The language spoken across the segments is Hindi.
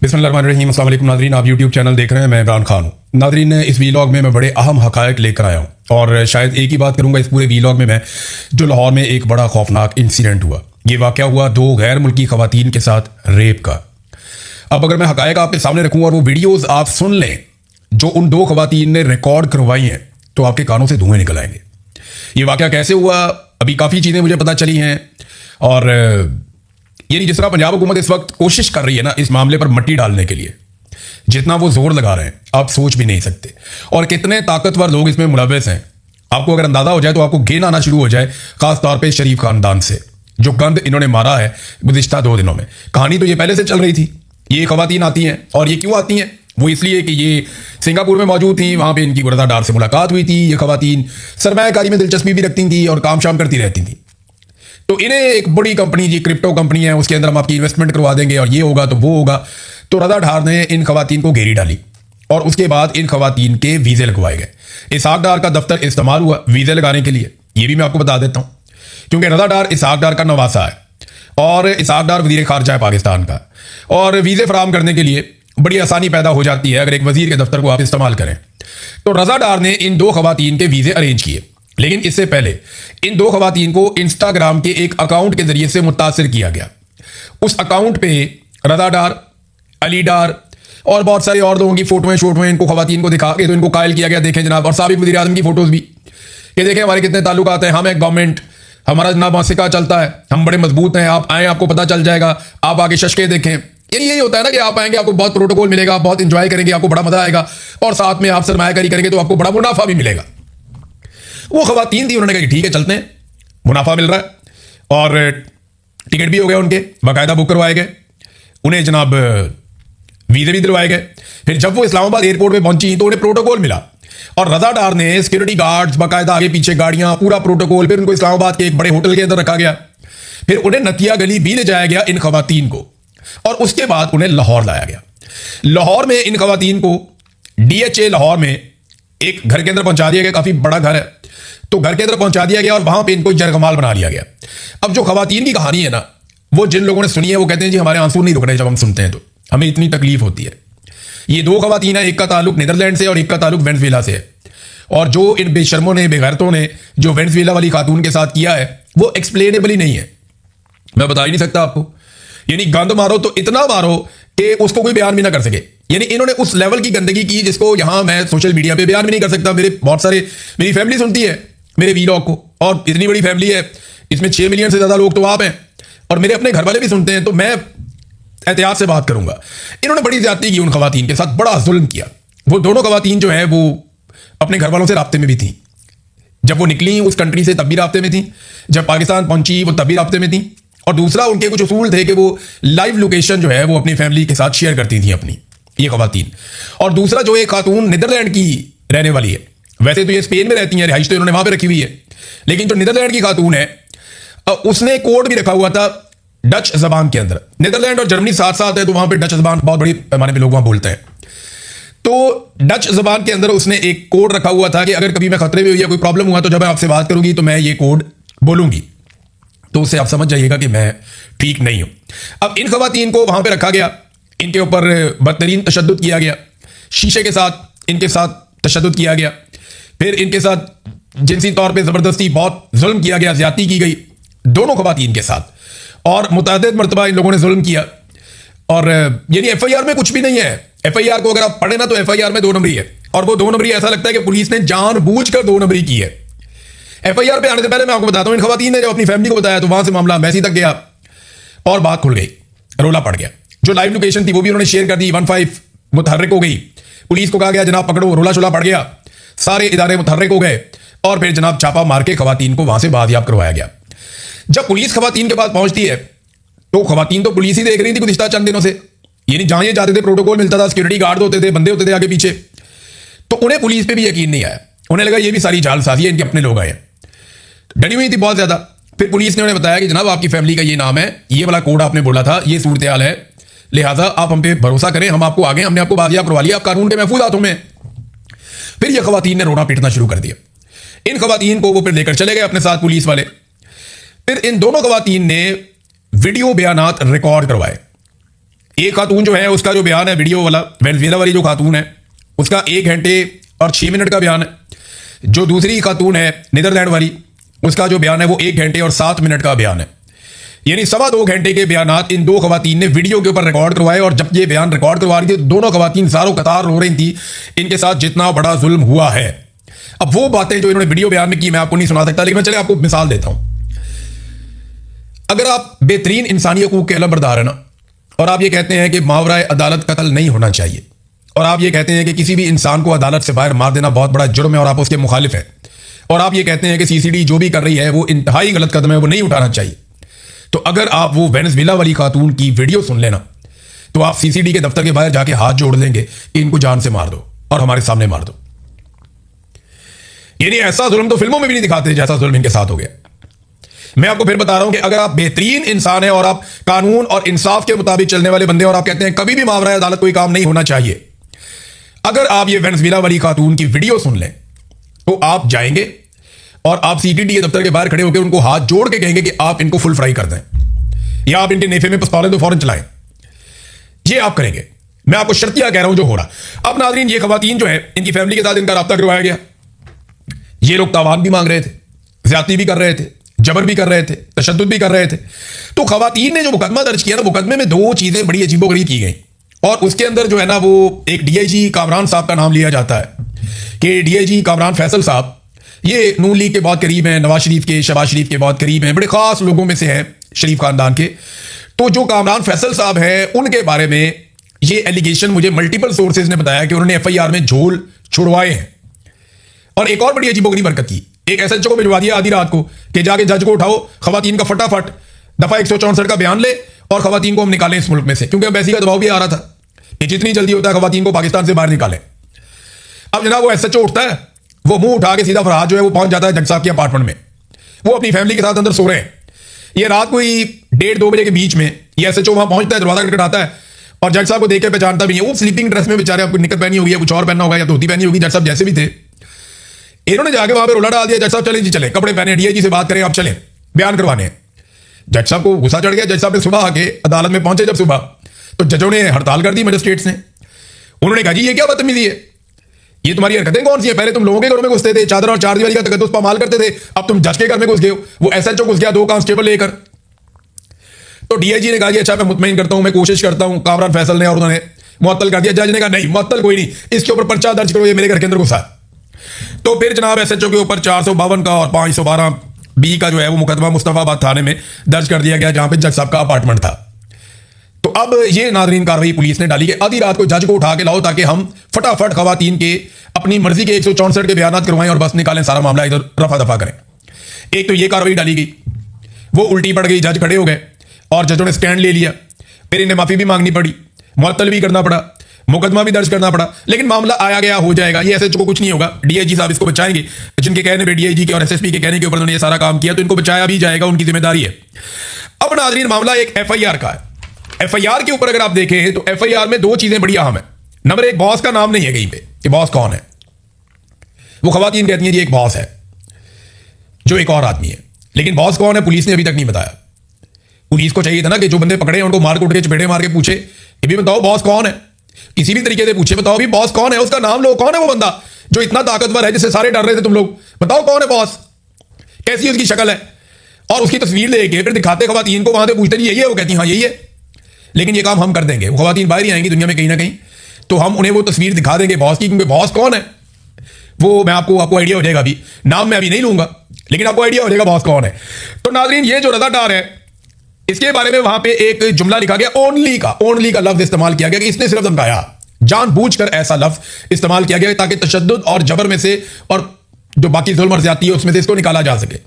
बिस्मिल्लाहिर्रहमानिर्रहीम। अस्सलाम वालेकुम नाज़रीन, आप यूट्यूब चैनल देख रहे हैं। मैं इमरान खान हूँ। नाज़रीन, इस वीलॉग में मैं बड़े अहम हक़ाइक़ लेकर आया हूँ और शायद एक ही बात करूँगा इस पूरे वीलॉग में मैं, जो लाहौर में एक बड़ा खौफनाक इंसिडेंट हुआ। ये वाक़या हुआ दो गैर मुल्की ख़वातीन के साथ रेप का। अब अगर मैं हक़ाइक़ आपके सामने रखूँ और वो वीडियोज़ आप सुन लें जो उन दो ख़वातीन ने रिकॉर्ड करवाई हैं, तो आपके कानों से धुएँ निकल आएंगे। ये वाक़या कैसे हुआ, अभी काफ़ी चीज़ें मुझे पता चली हैं। और यानी जिस तरह पंजाब हुकूमत इस वक्त कोशिश कर रही है ना इस मामले पर मट्टी डालने के लिए, जितना वो जोर लगा रहे हैं आप सोच भी नहीं सकते। और कितने ताकतवर लोग इसमें मुलव्वस हैं, आपको अगर अंदाजा हो जाए तो आपको घेन आना शुरू हो जाए, खास तौर पे शरीफ खानदान से जो गंद इन्होंने मारा है गुज़िश्ता 2 दिनों में। कहानी तो ये पहले से चल रही थी। ये ख़वातीन आती हैं, और ये क्यों आती हैं? वो इसलिए कि ये सिंगापुर में मौजूद थी, वहाँ पे इनकी गुरदार से मुलाकात हुई थी। ये ख़वातीन सरमायाकारी में दिलचस्पी भी रखती थी और काम शाम करती रहती थी। तो इन्हें एक बड़ी कंपनी, जी क्रिप्टो कंपनी है, उसके अंदर हम आपकी इन्वेस्टमेंट करवा देंगे और ये होगा तो वो होगा। तो रज़ा डार ने इन ख़वातीन को घेरी डाली और उसके बाद इन ख़वातीन के वीज़े लगवाए गए। इसहाक डार का दफ्तर इस्तेमाल हुआ वीज़े लगाने के लिए, ये भी मैं आपको बता देता हूँ, क्योंकि रज़ा डार इसहाक डार का नवासा है और इसहाक डार वज़ीर ख़ारजा है पाकिस्तान का। और वीज़े फराहम करने के लिए बड़ी आसानी पैदा हो जाती है अगर एक वज़ीर के दफ्तर को आप इस्तेमाल करें। तो रज़ा डार ने इन दो ख़वातीन के वीज़े अरेंज किए, लेकिन इससे पहले इन दो ख़वातीन को इंस्टाग्राम के एक अकाउंट के जरिए से मुतासिर किया गया। उस अकाउंट पे रज़ा डार, अली डार और बहुत सारे और लोगों की फोटोएं इनको ख़वातीन को दिखा के तो इनको कायल किया गया। देखें जनाब, और साबिक़ वज़ीर आज़म की फ़ोटोज़ भी, ये देखें हमारे कितने ताल्लुकात हैं, हम एक गवर्नमेंट, हमारा जनाब मासिका चलता है, हम बड़े मजबूत हैं, आप आएँ आपको पता चल जाएगा, आप आगे शशके देखें। यही होता है ना कि आप आएंगे आपको बहुत प्रोटोकॉल मिलेगा, आप बहुत इंजॉय करेंगे, आपको बड़ा मजा आएगा और साथ में आप सरमायाकारी करेंगे तो आपको बड़ा मुनाफा भी मिलेगा। वो ख़वातीन थी, उन्होंने कहा ठीक है चलते हैं, मुनाफा मिल रहा है। और टिकट भी हो गए उनके, बाकायदा बुक करवाए गए, उन्हें जनाब वीज़े भी दिलवाए गए। फिर जब वो इस्लामाबाद एयरपोर्ट पे पहुंची तो उन्हें प्रोटोकॉल मिला और रज़ा डार ने सिक्योरिटी गार्ड्स, बाकायदा आगे पीछे गाड़ियां, पूरा प्रोटोकॉल। फिर उनको इस्लामाबाद के एक बड़े होटल के अंदर रखा गया, फिर उन्हें नतिया गली भी ले जाया गया इन ख़वातीन को, और उसके बाद उन्हें लाहौर लाया गया। लाहौर में इन ख़वातीन को DHA लाहौर में एक घर के अंदर पहुंचा दिया गया, काफ़ी बड़ा घर है, तो घर के अंदर पहुंचा दिया गया और वहां पे इनको जरगमाल बना लिया गया। अब जो ख़वातीन की कहानी है ना, वो जिन लोगों ने सुनी है वो कहते हैं जी हमारे आंसू नहीं रुक रहे जब हम सुनते हैं, तो हमें इतनी तकलीफ होती है। ये दो ख़वातीन है, एक का ताल्लुक नीदरलैंड से और एक का ताल्लुक वेनेज़ुएला से है। और जो इन बेशर्मों ने, बेगैरतों ने जो वेनेज़ुएला वाली खातून के साथ किया है वो एक्सप्लेनेबल ही नहीं है, मैं बता ही नहीं सकता आपको। यानी गंद मारो तो इतना मारो कि उसको कोई बयान भी ना कर सके। यानी इन्होंने उस लेवल की गंदगी की जिसको यहां मैं सोशल मीडिया पे बयान भी नहीं कर सकता। मेरी फैमिली सुनती है मेरे वीलॉग को, और इतनी बड़ी फैमिली है, इसमें 6 मिलियन से ज़्यादा लोग तो आप हैं, और मेरे अपने घर वाले भी सुनते हैं, तो मैं एहतियात से बात करूंगा। इन्होंने बड़ी ज़्यादती की उन ख़वातीन के साथ, बड़ा जुल्म किया। वो दोनों ख़वातीन जो हैं वो अपने घर वालों से राब्ते में भी थी, जब वो निकली उस कंट्री से तब भी राब्ते में थी, जब पाकिस्तान पहुंची वो तब भी राब्ते में थी। और दूसरा, उनके कुछ उसूल थे कि वो लाइव लोकेशन जो है वो अपनी फैमिली के साथ शेयर करती थी अपनी, ये ख़वातीन। और दूसरा, जो एक खातून नीदरलैंड की रहने वाली है, वैसे तो ये स्पेन में रहती हैं, रिहाइश तो इन्होंने वहां पे रखी हुई है, लेकिन जो नीदरलैंड की खातून है उसने कोड भी रखा हुआ था डच जबान के अंदर। नीदरलैंड और जर्मनी साथ साथ है, तो वहां पर डच जबान बहुत बड़ी पैमाने पर लोग वहां बोलते हैं। तो डच जबान के अंदर उसने एक कोड रखा हुआ था कि अगर कभी मैं खतरे में हुई या कोई प्रॉब्लम हुआ तो जब मैं आपसे बात करूंगी तो मैं ये कोड बोलूंगी, तो उससे आप समझ जाइएगा कि मैं ठीक नहीं हूं। अब इन ख़वातीन को वहां पे रखा गया, इनके ऊपर बदतरीन तशद्दुद किया गया, शीशे के साथ इनके साथ तशद्दुद किया गया, फिर इनके साथ जिनसी तौर पे ज़बरदस्ती बहुत जुल्म किया गया, ज़्यादती की गई दोनों ख़वातीन के साथ, और मुतअद्दिद मरतबा इन लोगों ने जुल्म किया। और यानी FIR में कुछ भी नहीं है। FIR को अगर आप पढ़े ना तो FIR में 2 नंबरी है, और वो 2 नंबरी ऐसा लगता है कि पुलिस ने जानबूझकर 2 नंबरी की है। FIR पे आने से पहले मैं आपको बताता हूं, इन ख़वातीन ने जब अपनी फैमिली को बताया तो वहां से मामला एम्बेसी तक गया और बात खुल गई, रोला पड़ गया। जो लाइव लोकेशन थी वो भी उन्होंने शेयर कर दी, 15 मुतहर्रिक हो गई। पुलिस को कहा गया जनाब पकड़ो, रोला शोला पड़ गया, सारे इदारे मुतहर्रिक हो गए और फिर जनाब छापा मार के ख़वातीन को वहां से बाजियाब करवाया गया। जब पुलिस ख़वातीन के पास पहुंचती है तो ख़वातीन तो पुलिस ही देख रही थी गुज़िश्ता चंद दिनों से, यानी जहां ये जाते थे प्रोटोकॉल मिलता था, सिक्योरिटी गार्ड होते थे, बंदे होते थे आगे पीछे, तो उन्हें पुलिस पे भी यकीन नहीं आया। उन्हें लगा ये भी सारी जालसाजी है, इनके अपने लोग आए, डरी हुई थी बहुत ज्यादा। फिर पुलिस ने उन्हें बताया कि जनाब आपकी फैमिली का ये नाम है, ये वाला कोड आपने बोला था, ये सूरत हाल है, लिहाजा आप हम पे भरोसा करें, हम आपको आगे, हमने आपको बाजियाब करवा लिया, आप कानून के महफूज हाथों में। फिर ये ख़वातीन ने रोना पीटना शुरू कर दिया। इन ख़वातीन को वो फिर लेकर चले गए अपने साथ पुलिस वाले। फिर इन दोनों ख़वातीन ने वीडियो बयानात रिकॉर्ड करवाए एक खातून जो है उसका जो बयान है वीडियो वाला, वेनेजुएला वाली जो खातून है उसका 1 घंटे और 6 मिनट का बयान है। जो दूसरी खातून है नीदरलैंड वाली, उसका जो बयान है वो 1 घंटे और 7 मिनट का बयान है। यानी 2.25 घंटे के बयानात इन दो खवातीन ने वीडियो के ऊपर रिकॉर्ड करवाए। और जब ये बयान रिकॉर्ड करवा रही थी तो दोनों खवातीन ज़ारों कतार रो रही थी, इनके साथ जितना बड़ा जुल्म हुआ है। अब वो बातें जो इन्होंने वीडियो बयान में की मैं आपको नहीं सुना सकता, लेकिन मैं चले आपको मिसाल देता हूं। अगर आप बेहतरीन इंसानी हकूक के अलमबरदार है ना, और आप ये कहते हैं कि मावराए अदालत कत्ल नहीं होना चाहिए, और आप ये कहते हैं कि किसी भी इंसान को अदालत से बाहर मार देना बहुत बड़ा जुर्म है और आप उसके मुखालिफ हैं, और आप ये कहते हैं कि सीसीडी जो भी कर रही है वो इंतहाई गलत कदम है, वो नहीं उठाना चाहिए, तो अगर आप वो वेनेजुएला वाली खातून की वीडियो सुन लेना तो आप सीसीडी के दफ्तर के बाहर जाके हाथ जोड़ लेंगे कि इनको जान से मार दो और हमारे सामने मार दो। यानी ऐसा जुल्म तो फिल्मों में भी नहीं दिखाते जैसा जुल्म इनके साथ हो गया। मैं आपको फिर बता रहा हूं कि अगर आप बेहतरीन इंसान हैं और आप कानून और इंसाफ के मुताबिक चलने वाले बंदे, और आप कहते हैं कभी भी मावराए अदालत कोई काम नहीं होना चाहिए, अगर आप ये वेनेजुएला वाली खातून की वीडियो सुन लें तो आप जाएंगे और आप सीटीडी के दफ्तर के बाहर खड़े होकर उनको हाथ जोड़ के कहेंगे कि आप इनको फुल फ्राई कर दें, या आप इनके नेफे में पिस्तौलें तो फौरन चलाएं। ये आप करेंगे, मैं आपको शर्तिया कह रहा हूं जो हो रहा। अब नाज़रीन, ये खवातीन जो है इनकी फैमिली के साथ इनका राब्ता करवाया गया। ये लोग तावान भी मांग रहे थे, ज्यादती भी कर रहे थे, जबर भी कर रहे थे, तशद्दुद भी कर रहे थे। तो खवातीन ने जो मुकदमा दर्ज किया ना, मुकदमे में 2 चीजें बड़ी अजीबोगरीब की गई, और उसके अंदर जो है ना वो एक डीआईजी कामरान साहब का नाम लिया जाता है कि डीआईजी कामरान फैसल साहब, ये नून लीग के बहुत करीब हैं, नवाज शरीफ के, शहबाज शरीफ के बहुत करीब हैं, बड़े खास लोगों में से हैं शरीफ खानदान के। तो जो कामरान फैसल साहब हैं उनके बारे में ये एलिगेशन मुझे मल्टीपल सोर्सेज ने बताया कि उन्होंने एफआईआर में झोल छुड़वाए हैं। और एक और बड़ी अजीबोगरीब हरकत की, एक एसएचओ को भिजवा दिया आधी रात को कि जाके जज को उठाओ, खवातीन का फटाफट दफा 164 का बयान ले और खवातीन को हम निकालें इस मुल्क में से, क्योंकि एम्बेसी का दबाव भी आ रहा था कि जितनी जल्दी होता है खवातीन को पाकिस्तान से बाहर निकालें। अब जनाब वो एसएचओ उठता है, वो मुंह उठा के सीधा फरहाद जो है वो पहुंच जाता है जज साहब के अपार्टमेंट में। वो अपनी फैमिली के साथ अंदर सो रहे हैं। ये रात को ही 1:30-2 बजे के बीच में ये एसएचओ वहां पहुंचता है, दरवाजा खटखटाता है और जज साहब को देख के पहचानता भी है। वो स्लीपिंग ड्रेस में बेचारे, आपको निकर पहनी होगी या कुछ और पहनना होगा या धोती पहनी होगी, जज साहब जैसे भी थे। इन्होंने जाके वहां पे रोला डाल दिया, जज साहब चले जी चले, कपड़े पहने, डीआईजी से बात करें, आप चले बयान करवाने। जज साहब को गुस्सा चढ़ गया। जज साहब ने सुबह आके अदालत में पहुंचे जब सुबह, तो जजों ने हड़ताल कर दी, मजिस्ट्रेट्स ने। उन्होंने कहा जी ये क्या बदतमीजी है, ये तुम्हारी हरकतें कौन सी है? पहले तुम लोगों के घरों में घुसते थे, चादर और चारदीवारी का तकद्दुस पामाल करते थे, अब तुम जज के घर में घुस गए हो। वो एसएचओ घुस गया 2 कांस्टेबल लेकर। तो डीआईजी ने कहा जी अच्छा मैं मुतमईन करता हूं, मैं कोशिश करता हूं, कामरान फैसल ने, और उन्होंने मुअत्तल कर दिया। जज ने कहा नहीं मुअत्तल कोई नहीं, इसके ऊपर पर्चा दर्ज करो, ये मेरे घर के अंदर घुसा। तो फिर जनाब एसएचओ के ऊपर 452 का और 512 बी का जो है वो मुकदमा मुस्तफाबाद थाने में दर्ज कर दिया गया, जहां पे जज साहब का अपार्टमेंट था। तो अब ये नाज़रीन कार्रवाई पुलिस ने डाली कि आधी रात को जज को उठा के लाओ ताकि हम फटाफट खवातीन के अपनी मर्जी के 164 के बयान करवाएं और बस निकालें, सारा मामला इधर रफा दफा करें। एक तो ये कार्रवाई डाली गई, वो उल्टी पड़ गई, जज खड़े हो गए और जजों ने स्टैंड ले लिया। फिर इन्हें माफी भी मांगनी पड़ी, मुअत्तल भी करना पड़ा, मुकदमा भी दर्ज करना पड़ा, लेकिन मामला आया गया हो जाएगा। ये एसएचओ को कुछ नहीं होगा, डीआईजी साहब इसको बचाएंगे। जिनके कहने पे डीआईजी के और एसएसपी के कहने के ऊपर उन्होंने ये सारा काम किया, तो इनको बचाया भी जाएगा, उनकी जिम्मेदारी है। अब नाज़रीन मामला एक एफआईआर का है। एफआईआर के ऊपर अगर आप देखें तो एफआईआर में 2 चीजें बड़ी अहम है। नंबर 1, बॉस का नाम नहीं है कहीं पे कि बॉस कौन है। वो खवातीन कहती हैं जी एक बॉस है जो एक और आदमी है, लेकिन बॉस कौन है पुलिस ने अभी तक नहीं बताया। पुलिस को चाहिए था ना कि जो बंदे पकड़े हैं उनको मार कूट के चपेटे मार के पूछे कि भी बताओ बॉस कौन है, किसी भी तरीके से पूछे, बताओ भी बॉस कौन है, उसका नाम लो, कौन है वो बंदा जो इतना ताकतवर है जिससे सारे डर रहे थे तुम लोग, बताओ कौन है बॉस, कैसी उसकी शक्ल है, और उसकी तस्वीर लेके फिर दिखाते खवातीन को, वहां से पूछते यही है, वो कहती हाँ यही है। लेकिन ये काम हम कर देंगे, वो खवातीन बाहर ही आएंगी दुनिया में कहीं ना कहीं, तो हम उन्हें वो तस्वीर दिखा देंगे बॉस की, क्योंकि बॉस कौन है वो मैं आपको आइडिया हो जाएगा। अभी नाम मैं अभी नहीं लूंगा, लेकिन आपको आइडिया हो जाएगा बॉस कौन है। तो नाज़रीन ये जो रज़ादार है इसके बारे में वहां पे एक जुमला लिखा गया, ओनली का लफ्ज इस्तेमाल किया गया कि इसने सिर्फ धमकाया, जानबूझकर ऐसा लफ्ज इस्तेमाल किया गया ताकि तशद्दुद और जबर में से और जो बाकी जुल्म और ज्यादती है उसमें से इसको निकाला जा सके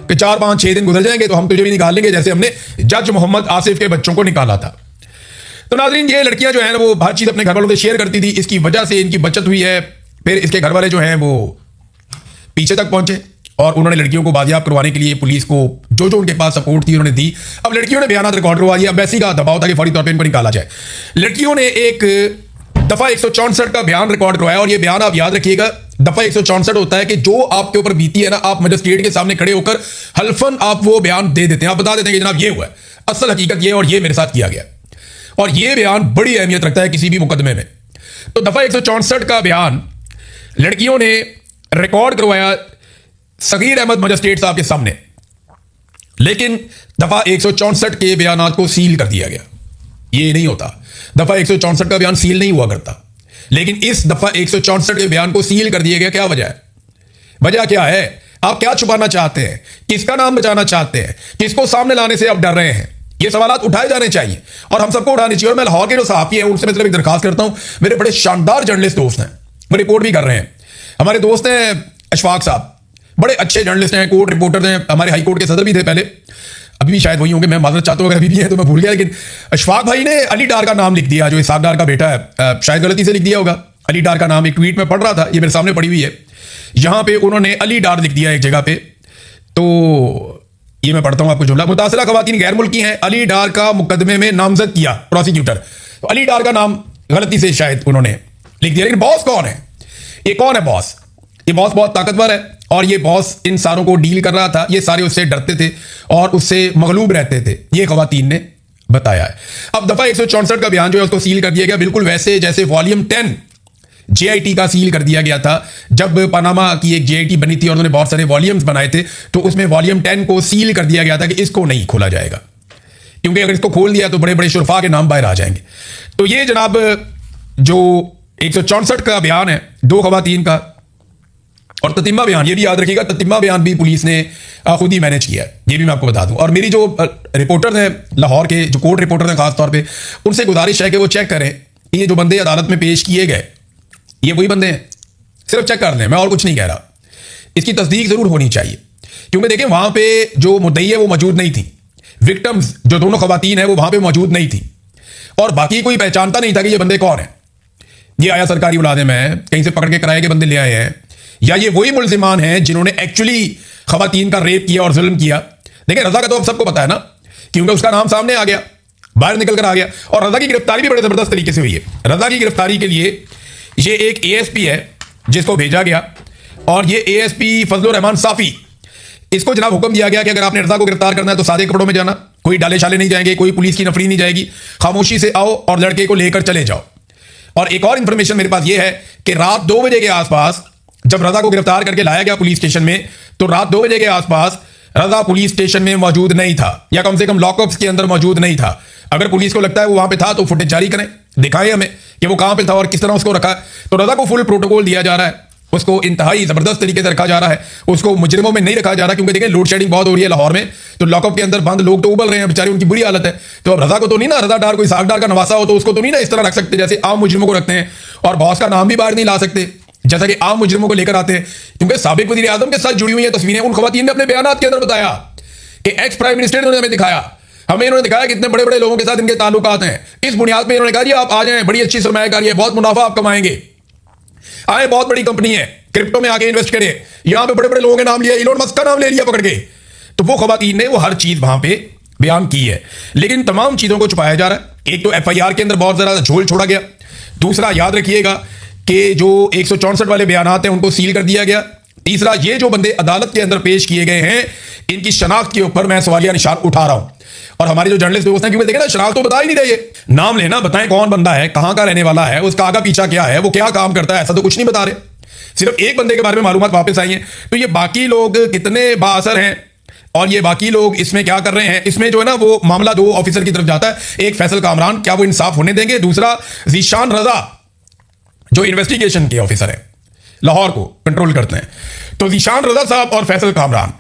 कि 4, 5, 6 दिन गुजर जाएंगे तो हम तुझे भी निकाल लेंगे, जैसे हमने जज मोहम्मद आसिफ के बच्चों को निकाला था। तो नाज़रीन ये लड़कियां जो है ना वो हर चीज अपने घर वालों से शेयर करती थी, इसकी वजह से इनकी बचत हुई है। फिर इसके घर वाले जो हैं वो पीछे तक पहुंचे और उन्होंने लड़कियों को बाजियाब करवाने के लिए पुलिस को जो उनके पास सपोर्ट थी उन्होंने दी। अब लड़कियों ने बयान रिकॉर्ड करवा दिया, एम्बेसी का दबाव था कि फौरी तौर पर इनको निकाला जाए। लड़कियों ने एक दफा 164 का बयान रिकॉर्ड करवाया, और ये बयान आप याद रखिएगा, दफा 164 होता है कि जो आपके ऊपर बीती है ना, आप मजिस्ट्रेट के सामने खड़े होकर हल्फन आप वो बयान दे देते हैं, आप बता देते हैं कि जनाब ये हुआ है, असल हकीकत ये और ये मेरे साथ किया गया। और यह बयान बड़ी अहमियत रखता है किसी भी मुकदमे में। तो दफा 164 का बयान लड़कियों ने रिकॉर्ड करवाया सगीर अहमद मजिस्ट्रेट साहब के सामने, लेकिन दफा 164 के बयान को सील कर दिया गया। ये नहीं होता, दफा 164 का बयान सील नहीं हुआ करता, लेकिन इस दफा 164 के बयान को सील कर दिया गया। क्या वजह है? वजह क्या है? आप क्या छुपाना चाहते हैं? किसका नाम बचाना चाहते हैं? किसको सामने लाने से आप डर रहे हैं? ये सवालात उठाए जाने चाहिए और हम सबको उठाने चाहिए। और मैं लाहौर के जो सहाफी हैं उनसे मैं सिर्फ एक दरखास्त करता हूं, मेरे बड़े शानदार जर्नलिस्ट दोस्त हैं, वो रिपोर्ट भी कर रहे हैं। हमारे दोस्त हैं अशफाक साहब, बड़े अच्छे जर्नलिस्ट हैं, कोर्ट रिपोर्टर हैं, हमारे हाई कोर्ट के सदर भी थे पहले, अभी भी शायद वही होंगे, मैं माजरत चाहता हूँ अगर अभी भी है तो मैं भूल गया। लेकिन अशफाक भाई ने अली डार का नाम लिख दिया, जो इसाक डार का बेटा है, शायद गलती से लिख दिया होगा अली डार का नाम। एक ट्वीट में पढ़ रहा था, ये मेरे सामने पड़ी हुई है, यहां पे उन्होंने अली डार लिख दिया एक जगह पे। तो ये मैं पढ़ता हूं आपको जुमला। मुतासिरा खवातीन गैर मुल्की हैं, अली डार का मुकदमे में नामजद किया प्रोसिक्यूटर। तो अली डार का नाम गलती से शायद उन्होंने लिख दिया। लेकिन बॉस कौन है? ये कौन है बॉस? ये बॉस बहुत ताकतवर है और ये बॉस इन सारों को डील कर रहा था। ये सारे उससे डरते थे और उससे मगलूब रहते थे, ये खवातीन ने बताया है। अब दफा 164 का बयान जो है उसको सील कर दिया गया, बिल्कुल वैसे जैसे वॉल्यूम 10 जेआईटी का सील कर दिया गया था। जब पनामा की एक जेआईटी बनी थी और उन्होंने बहुत सारे वॉल्यूम्स बनाए थे, तो उसमें वॉल्यूम 10 को सील कर दिया गया था कि इसको नहीं खोला जाएगा, क्योंकि अगर इसको खोल दिया तो बड़े बड़े शुरफा के नाम बाहर आ जाएंगे। तो ये जनाब जो 164 का बयान है, दो खवातीन का, और ततिम्मा बयान, ये भी याद रखिएगा, ततिम्मा बयान भी पुलिस ने खुद ही मैनेज किया है, ये भी मैं आपको बता दूं। और मेरी जो रिपोर्टर हैं लाहौर के, जो कोर्ट रिपोर्टर हैं खासतौर पे, उनसे गुजारिश है कि वो चेक करें कि ये जो बंदे अदालत में पेश किए गए ये वही बंदे हैं, सिर्फ चेक कर लें, मैं और कुछ नहीं कह रहा। इसकी तस्दीक जरूर होनी चाहिए, क्योंकि देखें वहां पे जो मुद्दई है वो मौजूद नहीं थी, विक्टिम्स जो दोनों खवातीन है वो वहां पे मौजूद नहीं थी, और बाकी कोई पहचानता नहीं था कि ये बंदे कौन है। ये आया सरकारी मुलाजिम है, कहीं से पकड़ के किराए के बंदे ले आए हैं, या ये वही मुल्जिमान हैं जिन्होंने एक्चुअली खवातीन का रेप किया और जुल्म किया। देखिए रजा का तो अब सबको पता है ना, क्योंकि उसका नाम सामने आ गया, बाहर निकल कर आ गया, और रजा की गिरफ्तारी भी बड़े जबरदस्त तरीके से हुई है। रजा की गिरफ्तारी के लिए ये एक एएसपी है जिसको भेजा गया, और ये एएसपी फजलुर रहमान साफी, इसको जनाब हुक्म दिया गया कि अगर आपने रजा को गिरफ्तार करना है तो सादे कपड़ों में जाना, कोई डाले शाले नहीं जाएंगे, कोई पुलिस की नफरी नहीं जाएगी, खामोशी से आओ और लड़के को लेकर चले जाओ। और एक और इंफॉर्मेशन मेरे पास ये है कि रात 2 बजे के आसपास जब रजा को गिरफ्तार करके लाया गया पुलिस स्टेशन में, तो रात 2 बजे के आसपास रजा पुलिस स्टेशन में मौजूद नहीं था, या कम से कम लॉकअप्स के अंदर मौजूद नहीं था। अगर पुलिस को लगता है वो वहां पे था तो फुटेज जारी करें, दिखाएं हमें कि वो कहां पे था और किस तरह उसको रखा। तो रजा को फुल प्रोटोकॉल दिया जा रहा है, उसको इंतहाई जबरदस्त तरीके से रखा जा रहा है, उसको मुजरिमों में नहीं रखा जा रहा, क्योंकि देखिए लोड शेडिंग बहुत हो रही है लाहौर में, तो लॉकअप के अंदर बंद लोग तो उबल रहे हैं बेचारे, उनकी बुरी हालत है। तो अब रजा को तो नहीं ना, रजा डार कोई साग डार का नवासा हो तो उसको तो नहीं ना इस तरह रख सकते जैसे आम मुजरिमों को रखते हैं, और बॉस का नाम भी बाहर नहीं ला सकते जैसा कि आम मुजरिमों को लेकर आते हैं। क्योंकि साबिक वज़ीर आज़म के साथ जुड़ी हुई है तस्वीरें, उन खवातीन ने अपने बयान के अंदर बताया कि एक्स प्राइम मिनिस्टर ने हमें दिखाया, हमें इन्होंने दिखाया कि इतने बड़े बड़े लोगों के साथ इनके ताल्लुकात हैं। इस बुनियाद पर इन्होंने कहा जी आप आ जाएं, बड़ी अच्छी सरमायाकारी है, बहुत मुनाफा आप कमाएंगे, आए बहुत बड़ी कंपनी है, क्रिप्टो में आके इन्वेस्ट करें। यहां पे बड़े बड़े लोगों के नाम लिया, इलोन मस्क का नाम ले लिया पकड़ के। तो वो खवातीन ने वो हर चीज वहां पे बयान की है, लेकिन तमाम चीजों को छुपाया जा रहा है। एक तो एफआईआर के अंदर बहुत ज्यादा झोल छोड़ा गया, दूसरा याद रखिएगा कि जो 164 वाले बयान हैं उनको सील कर दिया गया, तीसरा ये जो बंदे अदालत के अंदर पेश किए गए हैं इनकी शनाख्त के ऊपर मैं सवालिया निशान उठा रहा हूं। और हमारे जो जर्नलिस्ट दोस्त हैं, क्योंकि देखें ना शनाख्त तो बता ही नहीं रहे, नाम लेना, बताएं कौन बंदा है, कहां का रहने वाला है, उसका आगा पीछा क्या है, वो क्या काम करता है, ऐसा तो कुछ नहीं बता रहे। सिर्फ एक बंदे के बारे में मालूमात वापस आई है। तो ये बाकी लोग कितने बाअसर हैं और ये बाकी लोग इसमें क्या कर रहे हैं, इसमें जो है ना वो मामला 2 ऑफिसर की तरफ जाता है। एक फैसल कामरान, क्या वो इंसाफ होने देंगे? दूसरा ज़ीशान रजा जो इन्वेस्टिगेशन के ऑफिसर है, लाहौर को कंट्रोल करते हैं। तो ज़ीशान रजा साहब और फैसल कामरान,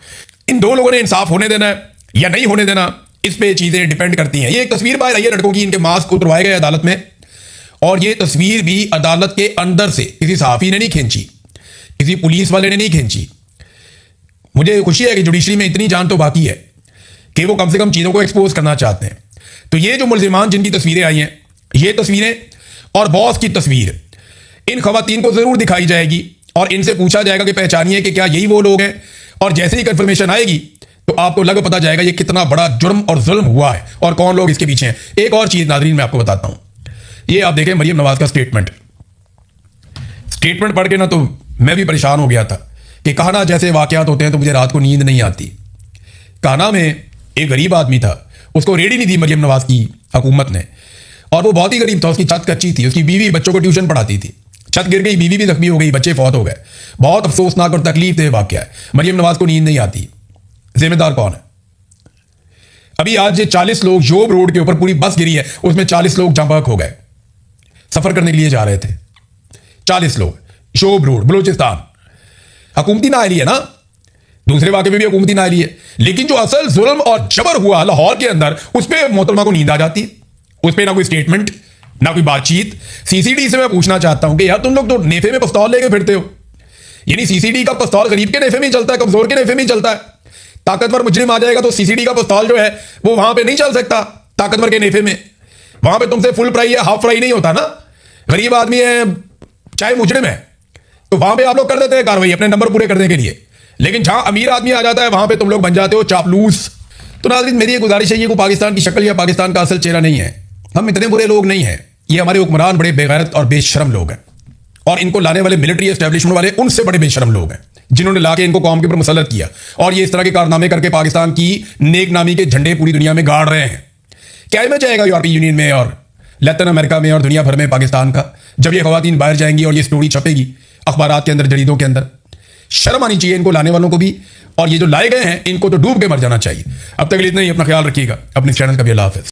इन 2 लोगों ने इंसाफ होने देना है या नहीं होने देना, इस पे चीजें डिपेंड करती हैं। ये एक तस्वीर बाहर आई है लड़कों की, इनके मास्क उतरवाए गए अदालत में, और ये तस्वीर भी अदालत के अंदर से किसी सहाफी ने नहीं खींची, किसी पुलिस वाले ने नहीं खींची। मुझे खुशी है कि जुडिशरी में इतनी जान तो बाकी है कि वो कम से कम चीजों को एक्सपोज करना चाहते हैं। तो ये जो मुल्जिमान जिनकी तस्वीरें आई हैं, ये तस्वीरें और बॉस की तस्वीर इन खवातीन को जरूर दिखाई जाएगी और इनसे पूछा जाएगा कि पहचानिए कि क्या यही वो लोग हैं, और जैसे ही कंफर्मेशन आएगी तो आपको लग पता जाएगा ये कितना बड़ा जुर्म और जुल्म हुआ है और कौन लोग इसके पीछे हैं। एक और चीज नाज़रीन मैं आपको बताता हूं, ये आप देखें मरियम नवाज का स्टेटमेंट पढ़ के ना तो मैं भी परेशान हो गया था कि काना जैसे वाकयात होते हैं तो मुझे रात को नींद नहीं आती। काना में एक गरीब आदमी था, उसको रेडी नहीं दी मरियम नवाज की हुकूमत ने, और वो बहुत ही गरीब था, उसकी छत कच्ची थी, उसकी बीवी बच्चों को ट्यूशन पढ़ाती थी, छत गिर गई, बीवी भी जख्मी हो गई, बच्चे फौत हो गए। बहुत अफसोसनाक और तकलीफ दे वाकया है। मरियम नवाज को नींद नहीं आती, जिम्मेदार कौन है? अभी आज 40 लोग जोब रोड के ऊपर पूरी बस गिरी है, उसमें 40 लोग जहां बहक हो गए, सफर करने के लिए जा रहे थे 40 लोग, जोब रोड बलूचिस्तान। हुकूमती नाअहली है ना, दूसरे वाक़े में भी हुकूमती नाअहली है, लेकिन जो असल जुल्म और जबर हुआ लाहौर के अंदर, उस पर मोहतरमा को नींद आ जाती है, उस पर ना कोई स्टेटमेंट ना कोई बातचीत। सीसीडी से मैं पूछना चाहता हूं कि यार तुम लोग तो नेफे में पिस्तौल लेके फिरते हो, यानी सीसीडी का पिस्तौल गरीब के नेफे में ही चलता है, कमजोर के नेफे में ही चलता है। ताकतवर मुजरिम आ जाएगा तो सीसीडी का पिस्तौल जो है वो वहां पे नहीं चल सकता ताकतवर के नेफे में, वहां पे तुमसे फुल फ्राई या हाफ फ्राई नहीं होता ना। गरीब आदमी है चाहे मुजरिम है तो वहां पे आप लोग कर देते हैं कार्रवाई अपने नंबर पूरे करने के लिए, लेकिन जहां अमीर आदमी आ जाता है वहां पे तुम लोग बन जाते हो चापलूस। तो नाज़रीन मेरी ये गुजारिश है, ये कोई पाकिस्तान की शक्ल या पाकिस्तान का असल चेहरा नहीं है। हम इतने बुरे लोग नहीं हैं, ये हमारे हुक्मरान बड़े बेगैरत और बेशरम लोग हैं, और इनको लाने वाले मिलिट्री एस्टेब्लिशमेंट वाले उनसे बड़े बेशरम लोग हैं जिन्होंने लाके इनको कौम के ऊपर मुसल्लत किया, और ये इस तरह के कारनामे करके पाकिस्तान की नेक नामी के झंडे पूरी दुनिया में गाड़ रहे हैं। क्या इमेज आएगा यूरोपीय यूनियन में और लैटिन अमेरिका में और दुनिया भर में पाकिस्तान का, जब ये खवातीन बाहर जाएंगी और ये स्टोरी छपेगी अखबारात के अंदर, जरीदों के अंदर? शर्म आनी चाहिए इनको लाने वालों को भी, और ये जो लाए गए हैं इनको तो डूब के मर जाना चाहिए। अब तक के लिए इतना ही, अपना ख्याल रखिएगा, अपने चैनल का भी अल्लाह हाफ़िज़।